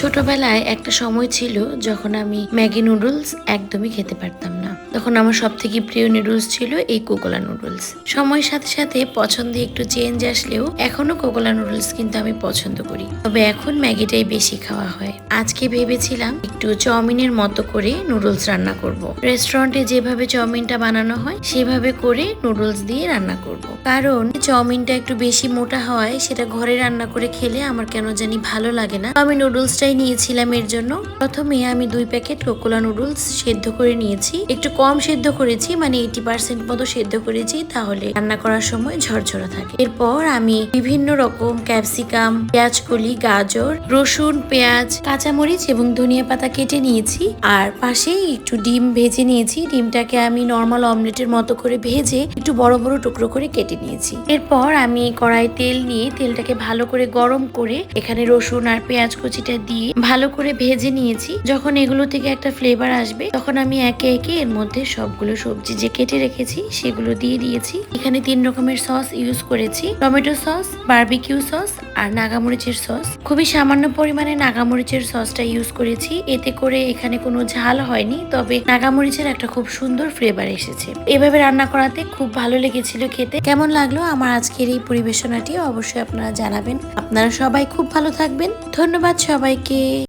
ছোটবেলায় একটা সময় ছিল যখন আমি ম্যাগি নুডলস একদমই খেতে পারতাম না। তখন আমার সব থেকে প্রিয় নুডলস ছিল এই কোকোলা নুডলস। সময়ের সাথে সাথে পছন্দে একটু চেঞ্জ আসলেও এখনো কোকোলা নুডলস কিন্তু আমি পছন্দ করি, তবে এখন ম্যাগিটাই বেশি খাওয়া হয়। আজকে ভেবেছিলাম একটু চাউমিনের মতো করে নুডলস রান্না করব। রেস্টুরেন্টে যেভাবে চাউমিনটা বানানো হয় সেভাবে করে নুডলস দিয়ে রান্না করব। কারণ চাউমিনটা একটু বেশি মোটা হওয়ায় সেটা ঘরে রান্না করে খেলে আমার কেন জানি ভালো লাগে না। আমি নুডলসটাই নিয়েছিলাম এর জন্য। প্রথমে আমি 2 প্যাকেট কোকোলা নুডলস সেদ্ধ করে নিয়েছি। একটু কম সেদ্ধ করেছি, মানে 80% মতো সেদ্ধ করেছি, তাহলে রান্না করার সময় ঝরঝরা থাকে। এরপর আমি বিভিন্ন রকম ক্যাপসিকাম, পেঁয়াজকলি, গাজর, রসুন, পেঁয়াজ, কাঁচামরিচ এবং ধনিয়া পাতা কেটে নিয়েছি। আর পাশে একটু ডিম ভেজে নিয়েছি। ডিমটাকে আমি নর্মাল অমলেটের মতো করে ভেজে একটু বড় বড় টুকরো করে কেটে নিয়েছি। এরপর আমি কড়াই তেল নিয়ে তেলটাকে ভালো করে গরম করে এখানে রসুন আর পেঁয়াজ কুচিটা দিয়ে ভালো করে ভেজে নিয়েছি। যখন এগুলো থেকে একটা ফ্লেভার আসবে তখন আমি একে একে এর মধ্যে সবগুলো সবজি যে কেটে রেখেছি সেগুলো দিয়ে দিয়েছি। এখানে 3 রকমের সস ইউজ করেছি, টমেটো সস, বারবিকিউ সস আর নাগামরিচের সস। খুবই সামান্য পরিমাণে নাগামরিচের সসটা ইউজ করেছি, এতে করে এখানে কোনো ঝাল হয়নি, তবে নাগামরিচের একটা খুব সুন্দর ফ্লেভার এসেছে। এভাবে রান্না করাতে খুব ভালো লেগেছিল খেতে। কেমন লাগলো আমার আজকের এই পরিবেশনাটি অবশ্যই আপনারা জানাবেন। আপনারা সবাই খুব ভালো থাকবেন। ধন্যবাদ সবাইকে।